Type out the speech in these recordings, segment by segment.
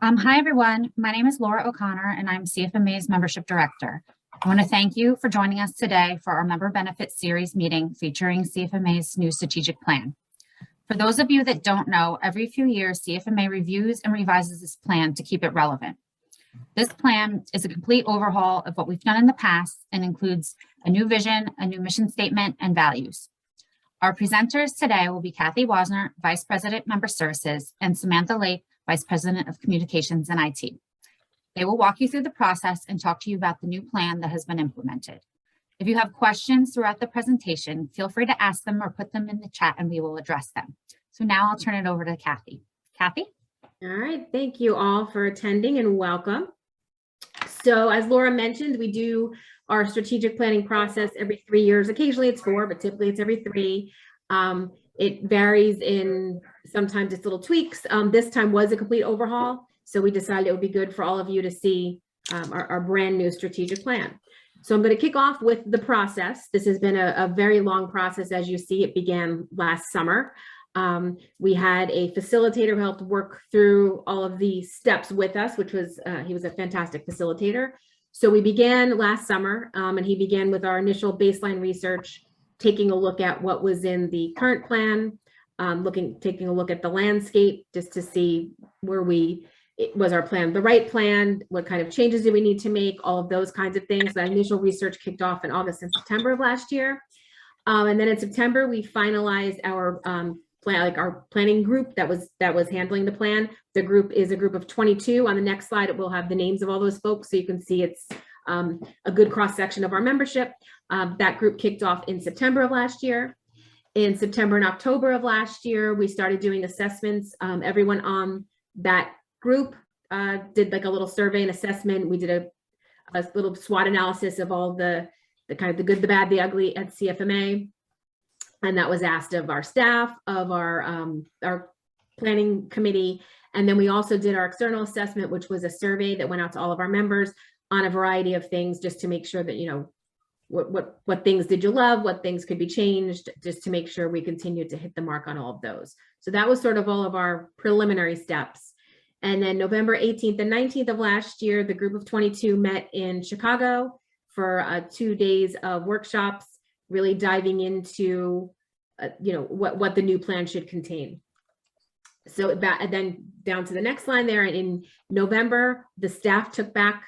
Hi, everyone. My name is Laura O'Connor, and I'm CFMA's Membership Director. I want to thank you for joining us today for our Member Benefits Series meeting featuring CFMA's new strategic plan. For those of you that don't know, every few years, CFMA reviews and revises this plan to keep it relevant. This plan is a complete overhaul of what we've done in the past and includes a new vision, a new mission statement, and values. Our presenters today will be Cathy Wasner, Vice President, Member Services, and Samantha Lake, Vice President of Communications and IT. They will walk you through the process and talk to you about the new plan that has been implemented. If you have questions throughout the presentation, feel free to ask them or put them in the chat and we will address them. So now I'll turn it over to Cathy. Cathy? All right, thank you all for attending and welcome. So as Laura mentioned, we do our strategic planning process every 3 years. Occasionally it's 4, but typically it's every 3. It varies in, sometimes it's little tweaks. This time was a complete overhaul. So we decided it would be good for all of you to see our brand new strategic plan. So I'm going to kick off with the process. This has been a very long process. As you see, it began last summer. We had a facilitator who helped work through all of the steps with us, which was, he was a fantastic facilitator. So we began last summer and he began with our initial baseline research, taking a look at what was in the current plan, taking a look at the landscape just to see where was our plan the right plan, what kind of changes do we need to make, all of those kinds of things. That initial research kicked off in August and September of last year. And then in September, we finalized our plan, like our planning group that was handling the plan. The group is a group of 22. On the next slide, it will have the names of all those folks, so you can see it's a good cross section of our membership. That group kicked off in September of last year. In September and October of last year, we started doing assessments. Everyone on that group did like a little survey and assessment. We did a little SWOT analysis of all the kind of the good, the bad, the ugly at CFMA. And that was asked of our staff, of our planning committee. And then we also did our external assessment, which was a survey that went out to all of our members on a variety of things, just to make sure that, you know, what things did you love, what things could be changed, just to make sure we continued to hit the mark on all of those. So that was sort of all of our preliminary steps. And then November 18th and 19th of last year, the group of 22 met in Chicago for 2 days of workshops, really diving into, you know, what the new plan should contain. So then down to the next line there, in November, the staff took back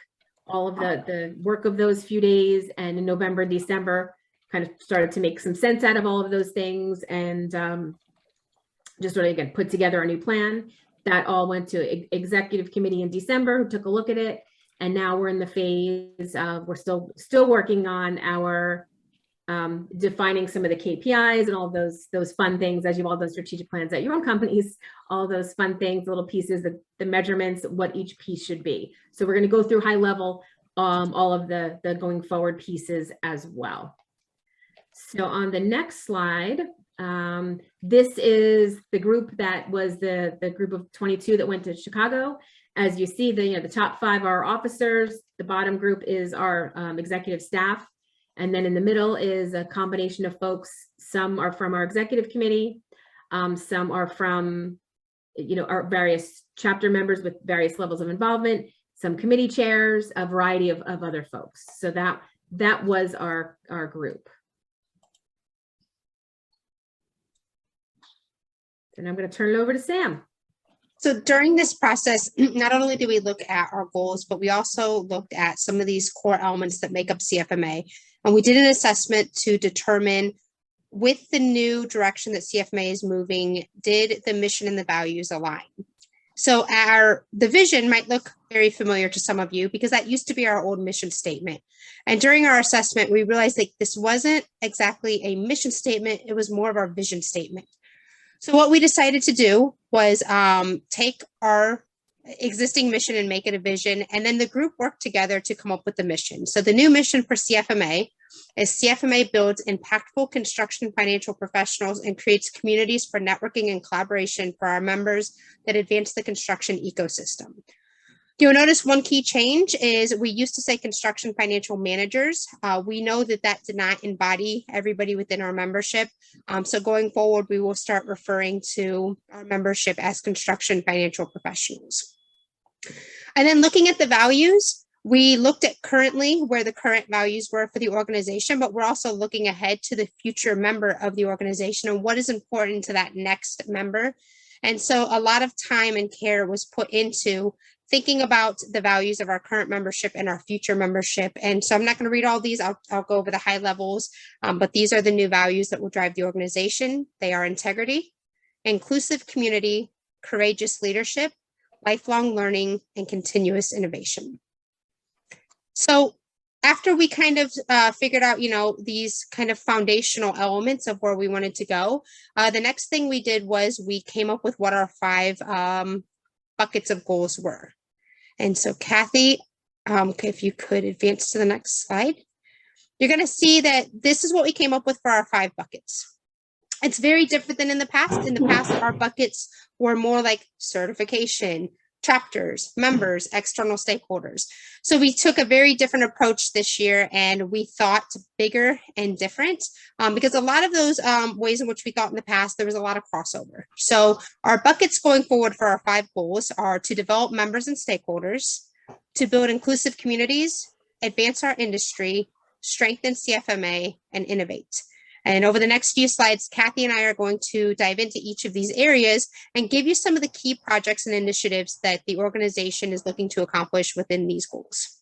all of the work of those few days, and in November and December kind of started to make some sense out of all of those things, and just sort of again put together a new plan. That all went to executive committee in December, who took a look at it, and now we're in the phase of we're still working on our defining some of the KPIs and all those fun things, as you have all those strategic plans at your own companies, all those fun things, little pieces, the measurements, what each piece should be. So we're going to go through high level all of the going forward pieces as well. So on the next slide, this is the group that was the group of 22 that went to Chicago. As you see, the top 5 are officers. The bottom group is our executive staff. And then in the middle is a combination of folks. Some are from our executive committee. Some are from, you know, our various chapter members with various levels of involvement, some committee chairs, a variety of other folks. So that was our group. And I'm going to turn it over to Sam. So during this process, not only did we look at our goals, but we also looked at some of these core elements that make up CFMA. And we did an assessment to determine, with the new direction that CFMA is moving, did the mission and the values align? So the vision might look very familiar to some of you because that used to be our old mission statement. And during our assessment, we realized that this wasn't exactly a mission statement, it was more of our vision statement. So what we decided to do was take our existing mission and make it a vision, and then the group worked together to come up with the mission. So the new mission for CFMA is CFMA builds impactful construction financial professionals and creates communities for networking and collaboration for our members that advance the construction ecosystem. You'll notice one key change is we used to say construction financial managers. We know that did not embody everybody within our membership. So going forward, we will start referring to our membership as construction financial professionals. And then looking at the values, we looked at currently where the current values were for the organization, but we're also looking ahead to the future member of the organization and what is important to that next member. And so a lot of time and care was put into thinking about the values of our current membership and our future membership. And so I'm not going to read all these. I'll go over the high levels, but these are the new values that will drive the organization. They are integrity, inclusive community, courageous leadership, lifelong learning, and continuous innovation. So after we kind of figured out, these kind of foundational elements of where we wanted to go, the next thing we did was we came up with what our 5 buckets of goals were. And so Cathy, if you could advance to the next slide, you're going to see that this is what we came up with for our 5 buckets. It's very different than in the past. In the past, our buckets were more like certification, chapters, members, external stakeholders. So we took a very different approach this year, and we thought bigger and different because a lot of those ways in which we thought in the past, there was a lot of crossover. So our buckets going forward for our 5 goals are to develop members and stakeholders, to build inclusive communities, advance our industry, strengthen CFMA, and innovate. And over the next few slides, Cathy and I are going to dive into each of these areas and give you some of the key projects and initiatives that the organization is looking to accomplish within these goals.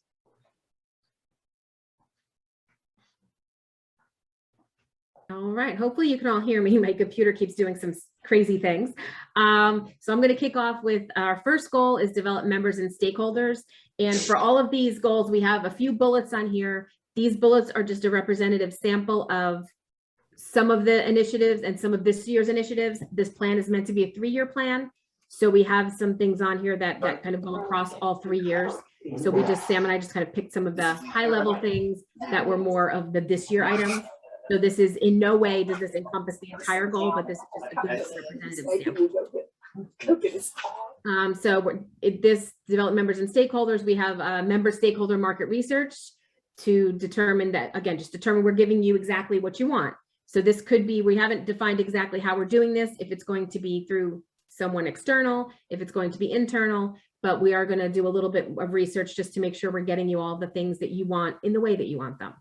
All right, hopefully you can all hear me. My computer keeps doing some crazy things. So I'm going to kick off with our first goal is develop members and stakeholders. And for all of these goals, we have a few bullets on here. These bullets are just a representative sample of some of the initiatives and some of this year's initiatives. This plan is meant to be a 3-year plan. So we have some things on here that kind of go across all 3 years. So Sam and I just kind of picked some of the high level things that were more of the this year items. So this is in no way does this encompass the entire goal, but this is just a good representative sample. So this develop members and stakeholders, we have member stakeholder market research to determine that, again, just determine we're giving you exactly what you want. So this could be, we haven't defined exactly how we're doing this, if it's going to be through someone external, if it's going to be internal, but we are going to do a little bit of research just to make sure we're getting you all the things that you want in the way that you want them.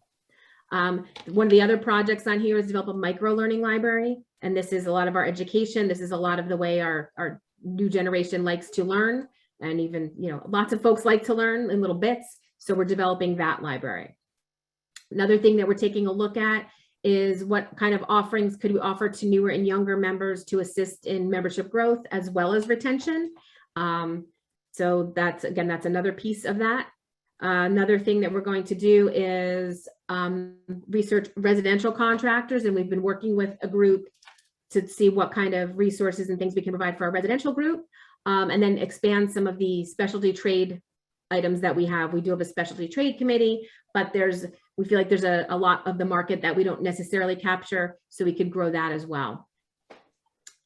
One of the other projects on here is develop a micro learning library. And this is a lot of our education. This is a lot of the way our new generation likes to learn. And even, lots of folks like to learn in little bits. So we're developing that library. Another thing that we're taking a look at is what kind of offerings could we offer to newer and younger members to assist in membership growth as well as retention. So that's another piece of that. Another thing that we're going to do is research residential contractors, and we've been working with a group to see what kind of resources and things we can provide for our residential group, and then expand some of the specialty trade items that we have. We do have a specialty trade committee, but we feel like there's a lot of the market that we don't necessarily capture, so we could grow that as well.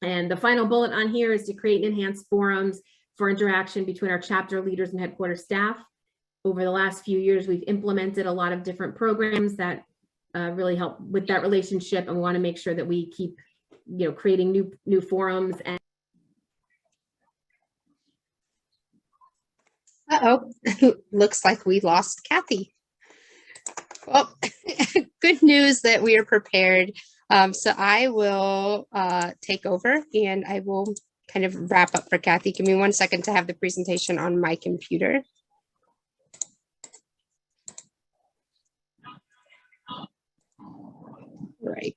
And the final bullet on here is to create and enhance forums for interaction between our chapter leaders and headquarters staff. Over the last few years, we've implemented a lot of different programs that really help with that relationship, and we want to make sure that we keep, creating new forums. And Looks like we lost Cathy. Well, good news that we are prepared. So I will take over, and I will kind of wrap up for Cathy. Give me 1 second to have the presentation on my computer. Right.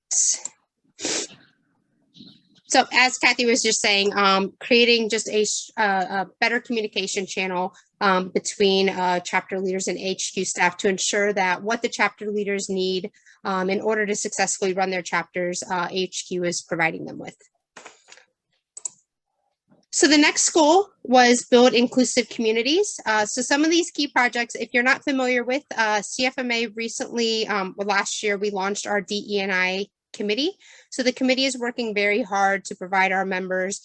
So as Cathy was just saying, creating just a better communication channel between chapter leaders and HQ staff to ensure that what the chapter leaders need in order to successfully run their chapters, HQ is providing them with. So the next goal was build inclusive communities. So some of these key projects, if you're not familiar with CFMA recently, last year, we launched our DE&I committee. So the committee is working very hard to provide our members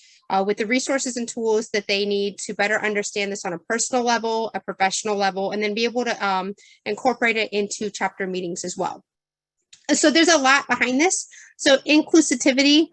with the resources and tools that they need to better understand this on a personal level, a professional level, and then be able to incorporate it into chapter meetings as well. So there's a lot behind this. So inclusivity,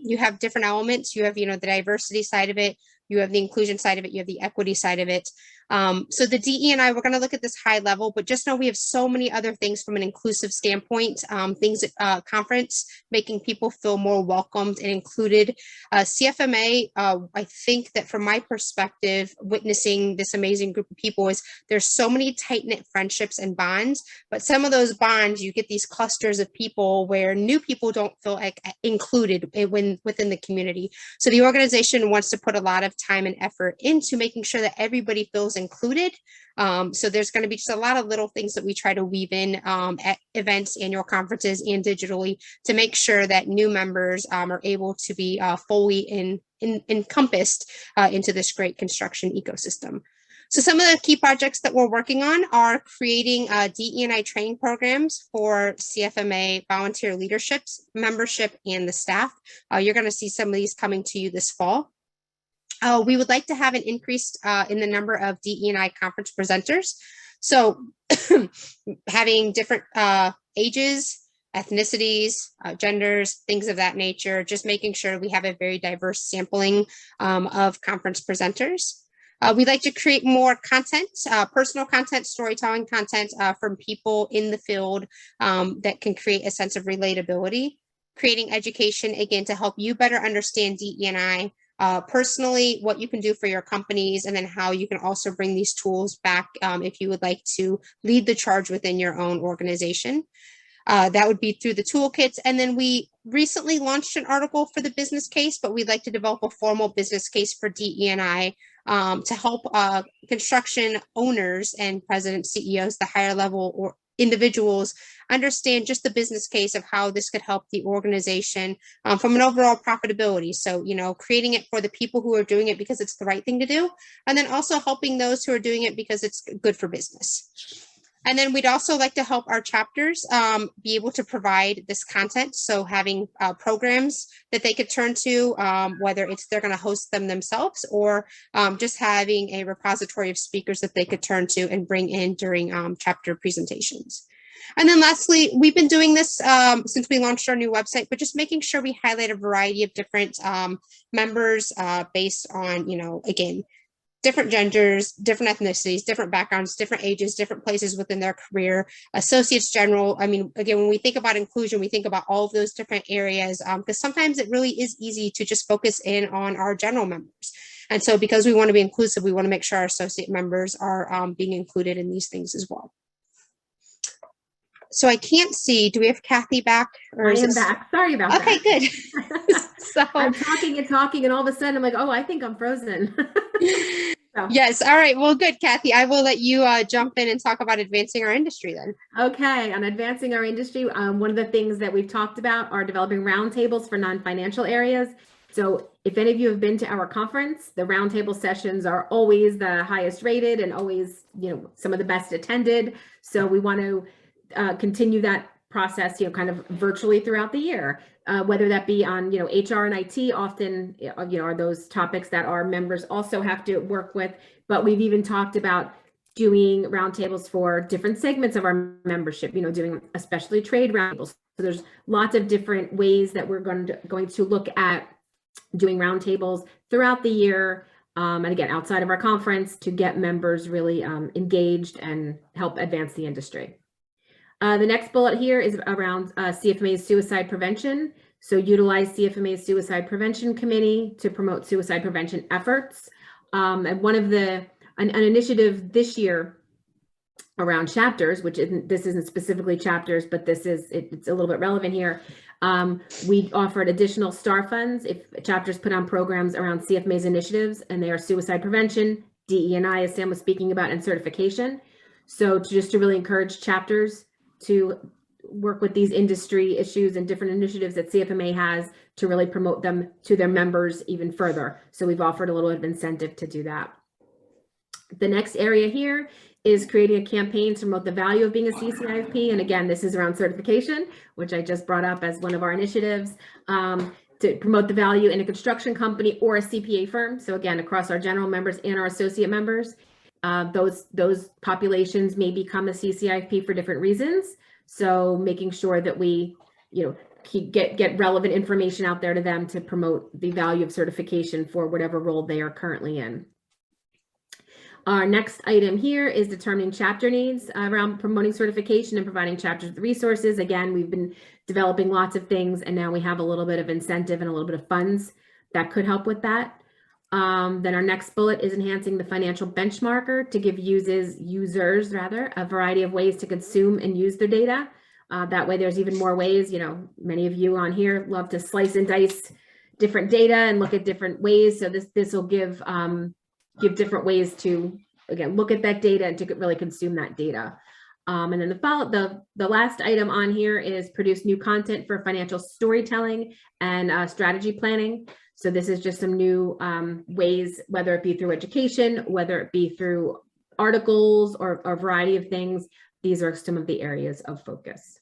you have different elements. You have, the diversity side of it. you have the inclusion side of it, you have the equity side of it. So the DE&I, we're going to look at this high level, but just know we have so many other things from an inclusive standpoint, things at conference, making people feel more welcomed and included. CFMA, I think that from my perspective, witnessing this amazing group of people is there's so many tight-knit friendships and bonds, but some of those bonds, you get these clusters of people where new people don't feel like included within the community. So the organization wants to put a lot of time and effort into making sure that everybody feels included. So there's going to be just a lot of little things that we try to weave in at events, annual conferences, and digitally to make sure that new members are able to be fully encompassed into this great construction ecosystem. So some of the key projects that we're working on are creating DE&I training programs for CFMA volunteer leaderships, membership, and the staff. You're going to see some of these coming to you this fall. We would like to have an increase in the number of DE&I conference presenters. So having different ages, ethnicities, genders, things of that nature, just making sure we have a very diverse sampling of conference presenters. We'd like to create more content, personal content, storytelling content from people in the field that can create a sense of relatability. Creating education, again, to help you better understand DE&I, personally, what you can do for your companies, and then how you can also bring these tools back if you would like to lead the charge within your own organization. That would be through the toolkits. And then we recently launched an article for the business case, but we'd like to develop a formal business case for DE&I to help construction owners and presidents, CEOs, the higher level or individuals understand just the business case of how this could help the organization from an overall profitability. So, creating it for the people who are doing it because it's the right thing to do, and then also helping those who are doing it because it's good for business. And then we'd also like to help our chapters be able to provide this content. So having programs that they could turn to, whether it's they're going to host them themselves or just having a repository of speakers that they could turn to and bring in during chapter presentations. And then lastly, we've been doing this since we launched our new website, but just making sure we highlight a variety of different members based on, again, different genders, different ethnicities, different backgrounds, different ages, different places within their career, associates general. I mean, again, when we think about inclusion, we think about all of those different areas because sometimes it really is easy to just focus in on our general members. And so because we want to be inclusive, we want to make sure our associate members are being included in these things as well. So I can't see, do we have Cathy back? Or I am back. Sorry about that. Okay, good. So I'm talking and talking, and all of a sudden I'm like, oh, I think I'm frozen. So. Yes. All right. Well, good, Cathy. I will let you jump in and talk about advancing our industry then. Okay. On advancing our industry, one of the things that we've talked about are developing roundtables for non-financial areas. So if any of you have been to our conference, the roundtable sessions are always the highest rated and always, some of the best attended. So we want to continue that process, kind of virtually throughout the year, whether that be on, HR and IT often, are those topics that our members also have to work with. But we've even talked about doing roundtables for different segments of our membership, doing especially trade roundtables. So there's lots of different ways that we're going to look at doing roundtables throughout the year. And again, outside of our conference to get members really engaged and help advance the industry. The next bullet here is around CFMA's suicide prevention. So utilize CFMA's suicide prevention committee to promote suicide prevention efforts. And one of an initiative this year around chapters, which this isn't specifically chapters, but it's a little bit relevant here. We offered additional STAR funds if chapters put on programs around CFMA's initiatives, and they are suicide prevention, DE&I, as Sam was speaking about, and certification. So just to really encourage chapters to work with these industry issues and different initiatives that CFMA has to really promote them to their members even further. So we've offered a little bit of incentive to do that. The next area here is creating a campaign to promote the value of being a CCIFP. And again, this is around certification, which I just brought up as one of our initiatives, to promote the value in a construction company or a CPA firm. So again, across our general members and our associate members. Those populations may become a CCIFP for different reasons. So making sure that we, get relevant information out there to them to promote the value of certification for whatever role they are currently in. Our next item here is determining chapter needs around promoting certification and providing chapters with resources. Again, we've been developing lots of things, and now we have a little bit of incentive and a little bit of funds that could help with that. Then our next bullet is enhancing the financial benchmarker to give users a variety of ways to consume and use their data. That way there's even more ways. You know, many of you on here love to slice and dice different data and look at different ways. So this will give different ways to, again, look at that data and to really consume that data. And then the last item on here is produce new content for financial storytelling and strategy planning. So this is just some new ways, whether it be through education, whether it be through articles or a variety of things. These are some of the areas of focus.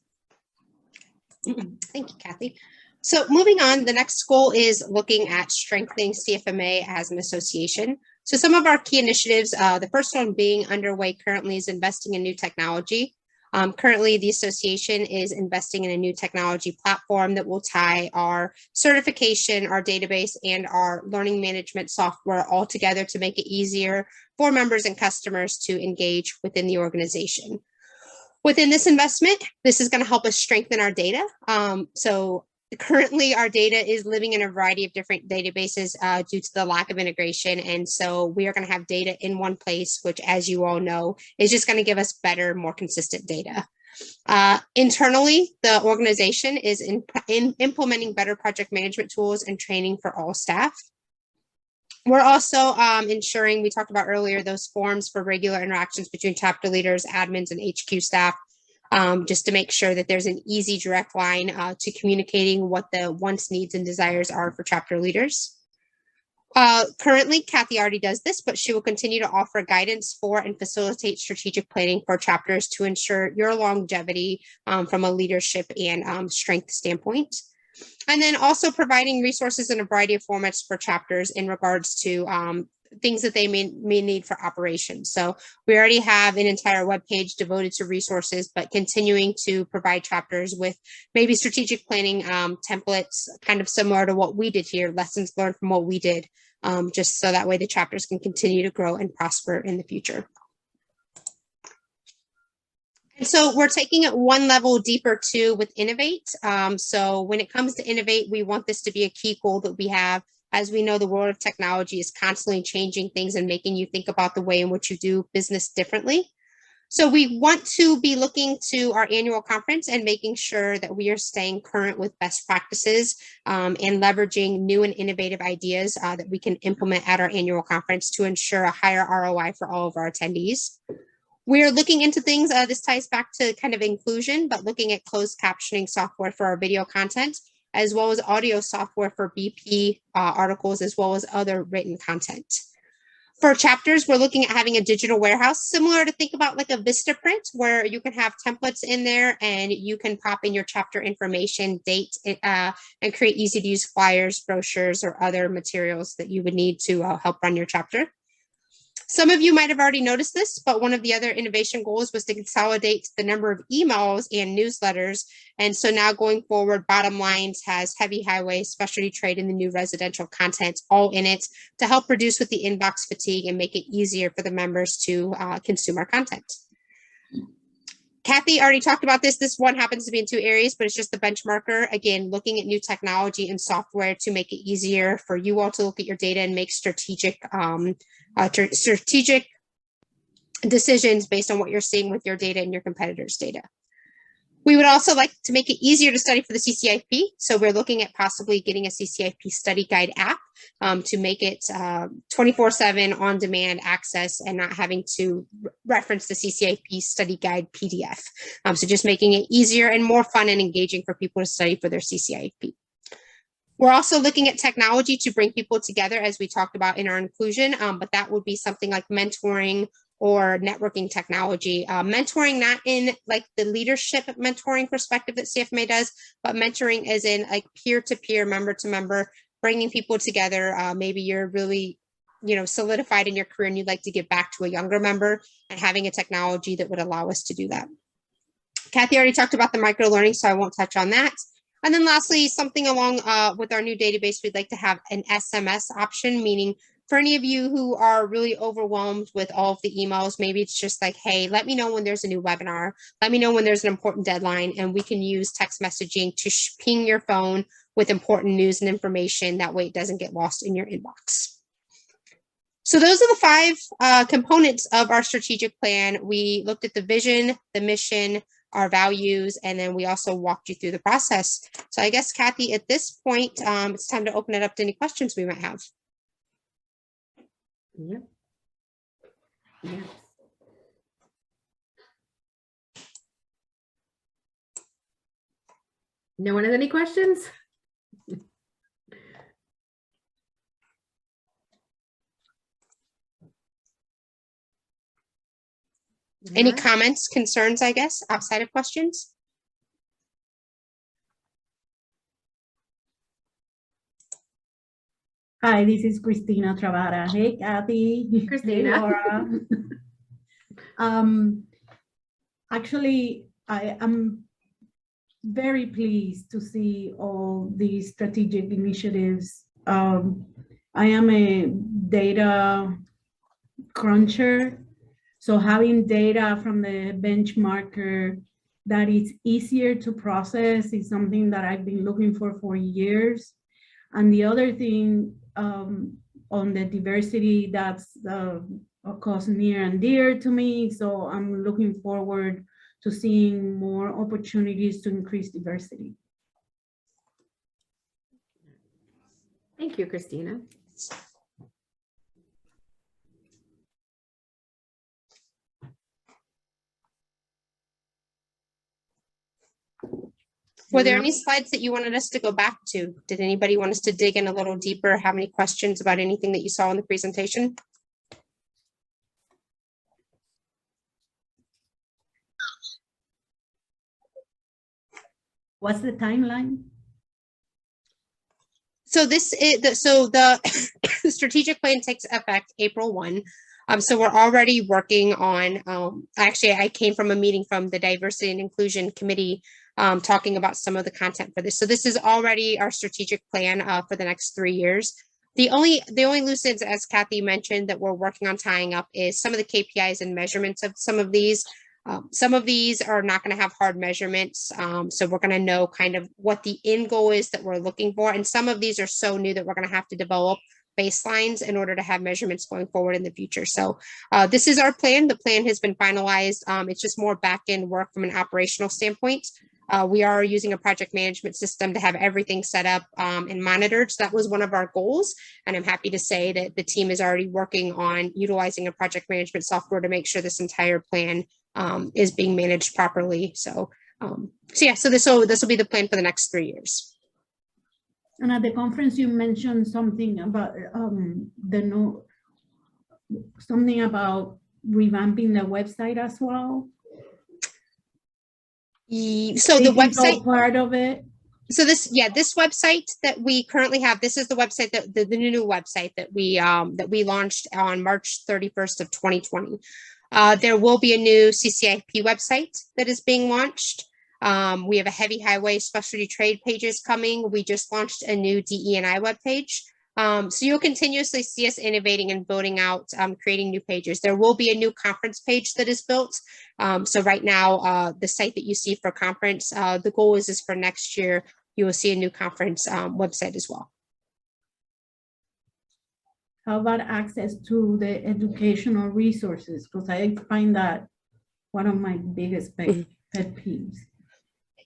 Thank you, Cathy. So moving on, the next goal is looking at strengthening CFMA as an association. So some of our key initiatives, the first one being underway currently is investing in new technology. Currently, the association is investing in a new technology platform that will tie our certification, our database, and our learning management software all together to make it easier for members and customers to engage within the organization. Within this investment, this is going to help us strengthen our data. So currently, our data is living in a variety of different databases due to the lack of integration. And so we are going to have data in one place, which, as you all know, is just going to give us better, more consistent data. Internally, the organization is implementing better project management tools and training for all staff. We're also ensuring, we talked about earlier, those forms for regular interactions between chapter leaders, admins, and HQ staff. Just to make sure that there's an easy direct line to communicating what the wants, needs, and desires are for chapter leaders. Currently, Cathy already does this, but she will continue to offer guidance for and facilitate strategic planning for chapters to ensure your longevity from a leadership and strength standpoint. And then also providing resources in a variety of formats for chapters in regards to things that they may need for operations. So we already have an entire webpage devoted to resources, but continuing to provide chapters with maybe strategic planning templates, kind of similar to what we did here, lessons learned from what we did, just so that way the chapters can continue to grow and prosper in the future. And so we're taking it one level deeper too with Innovate. So when it comes to Innovate, we want this to be a key goal that we have. As we know, the world of technology is constantly changing things and making you think about the way in which you do business differently. So we want to be looking to our annual conference and making sure that we are staying current with best practices and leveraging new and innovative ideas that we can implement at our annual conference to ensure a higher ROI for all of our attendees. We're looking into things, this ties back to kind of inclusion, but looking at closed captioning software for our video content, as well as audio software for BP articles, as well as other written content. For chapters, we're looking at having a digital warehouse, similar to think about like a Vistaprint, where you can have templates in there and you can pop in your chapter information, date, and create easy to use flyers, brochures, or other materials that you would need to help run your chapter. Some of you might have already noticed this, but one of the other innovation goals was to consolidate the number of emails and newsletters. And so now going forward, Bottom Lines has heavy highway, specialty trade, and the new residential content all in it to help reduce with the inbox fatigue and make it easier for the members to consume our content. Cathy already talked about this. This one happens to be in two areas, but it's just the benchmarker. Again, looking at new technology and software to make it easier for you all to look at your data and make strategic decisions based on what you're seeing with your data and your competitors' data. We would also like to make it easier to study for the CCIP. So we're looking at possibly getting a CCIP study guide app to make it 24/7 on-demand access and not having to reference the CCIP study guide PDF. So just making it easier and more fun and engaging for people to study for their CCIP. We're also looking at technology to bring people together, as we talked about in our inclusion, but that would be something like mentoring or networking technology. Mentoring not in like the leadership mentoring perspective that CFMA does, but mentoring as in like peer-to-peer, member-to-member, bringing people together. Maybe you're really, solidified in your career and you'd like to give back to a younger member, and having a technology that would allow us to do that. Cathy already talked about the micro learning, so I won't touch on that. And then lastly, something along with our new database, we'd like to have an SMS option, meaning for any of you who are really overwhelmed with all of the emails, maybe it's just like, hey, let me know when there's a new webinar. Let me know when there's an important deadline, and we can use text messaging to ping your phone with important news and information. That way it doesn't get lost in your inbox. So those are the 5 components of our strategic plan. We looked at the vision, the mission, our values, and then we also walked you through the process. So I guess, Cathy, at this point, it's time to open it up to any questions we might have. Yep. Yes. No one has any questions? Any Yeah. comments, concerns, I guess, outside of questions? Hi, this is Christina Travara. Hey, Cathy. Christina. Hey, Laura. Actually, I am very pleased to see all these strategic initiatives. I am a data cruncher, so having data from the benchmarker that is easier to process is something that I've been looking for years. And the other thing on the diversity, that's of course near and dear to me. So I'm looking forward to seeing more opportunities to increase diversity. Thank you, Christina. Were there any slides that you wanted us to go back to? Did anybody want us to dig in a little deeper? Have any questions about anything that you saw in the presentation? What's the timeline? So this is the strategic plan takes effect April 1. So we're already working on, actually, I came from a meeting from the Diversity and Inclusion Committee talking about some of the content for this. So this is already our strategic plan for the next 3 years. The only loose ends, as Cathy mentioned, that we're working on tying up is some of the KPIs and measurements of some of these. Some of these are not going to have hard measurements. So we're going to know kind of what the end goal is that we're looking for. And some of these are so new that we're going to have to develop baselines in order to have measurements going forward in the future. So this is our plan. The plan has been finalized. It's just more back-end work from an operational standpoint. We are using a project management system to have everything set up and monitored. So that was one of our goals. And I'm happy to say that the team is already working on utilizing a project management software to make sure this entire plan is being managed properly. So this will be the plan for the next 3 years. And at the conference, you mentioned something about something about revamping the website as well. So the website part of it. So this website that we currently have, this is the website that the new website that we launched on March 31st of 2020. There will be a new CCIP website that is being launched. We have a heavy highway specialty trade pages coming. We just launched a new DE&I webpage. So you'll continuously see us innovating and building out, creating new pages. There will be a new conference page that is built. So right now, the site that you see for conference, the goal is for next year, you will see a new conference website as well. How about access to the educational resources? Because I find that one of my biggest pet peeves.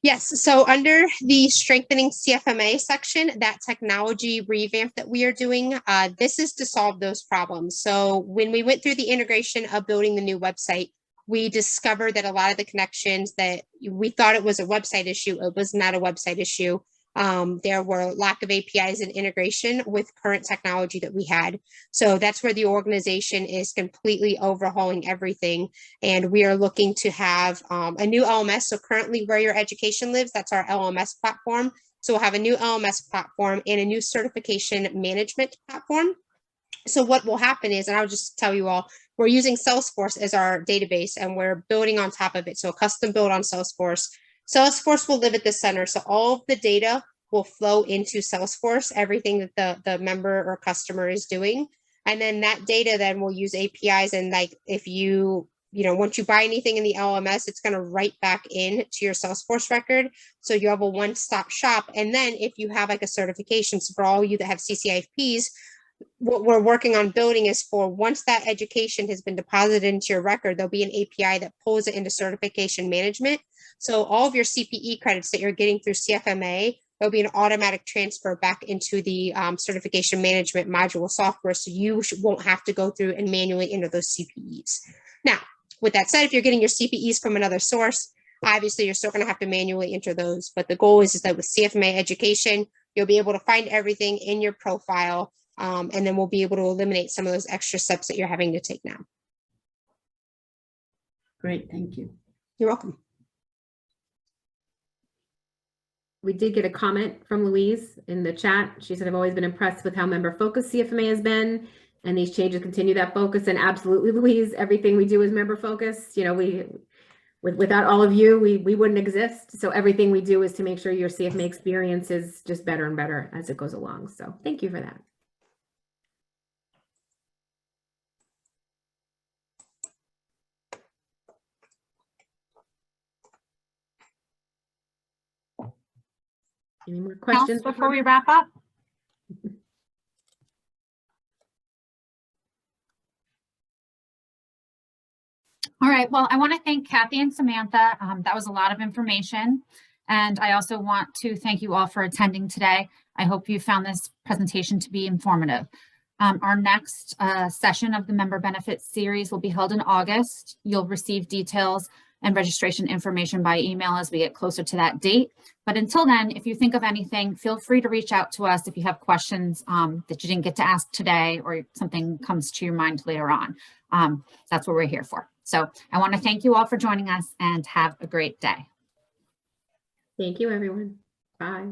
Yes, so under the strengthening CFMA section, that technology revamp that we are doing, this is to solve those problems. So when we went through the integration of building the new website, we discovered that a lot of the connections that we thought it was a website issue, it was not a website issue. There were lack of APIs and integration with current technology that we had. So that's where the organization is completely overhauling everything. And we are looking to have a new LMS. So currently where your education lives, that's our LMS platform. So we'll have a new LMS platform and a new certification management platform. So what will happen is, and I'll just tell you all, we're using Salesforce as our database and we're building on top of it. So a custom build on Salesforce. Salesforce will live at the center. So all of the data will flow into Salesforce, everything that the member or customer is doing. And then that data then will use APIs. And like if once you buy anything in the LMS, it's going to write back in to your Salesforce record. So you have a one-stop shop. And then if you have like a certification, so for all you that have CCIPs, what we're working on building is for once that education has been deposited into your record, there'll be an API that pulls it into certification management. So all of your CPE credits that you're getting through CFMA, there'll be an automatic transfer back into the certification management module software. So you won't have to go through and manually enter those CPEs. Now, with that said, if you're getting your CPEs from another source, obviously you're still going to have to manually enter those. But the goal is that with CFMA education, you'll be able to find everything in your profile. And then we'll be able to eliminate some of those extra steps that you're having to take now. Great, thank you. You're welcome. We did get a comment from Louise in the chat. She said, I've always been impressed with how member focused CFMA has been, and these changes continue that focus. And absolutely, Louise, everything we do is member focused. You know, without all of you, we wouldn't exist. So everything we do is to make sure your CFMA experience is just better and better as it goes along. So thank you for that. Any more questions before we wrap up? All right, well, I want to thank Cathy and Samantha. That was a lot of information. And I also want to thank you all for attending today. I hope you found this presentation to be informative. Our next session of the Member Benefits Series will be held in August. You'll receive details and registration information by email as we get closer to that date. But until then, if you think of anything, feel free to reach out to us if you have questions that you didn't get to ask today or something comes to your mind later on. That's what we're here for. So I want to thank you all for joining us and have a great day. Thank you, everyone. Bye.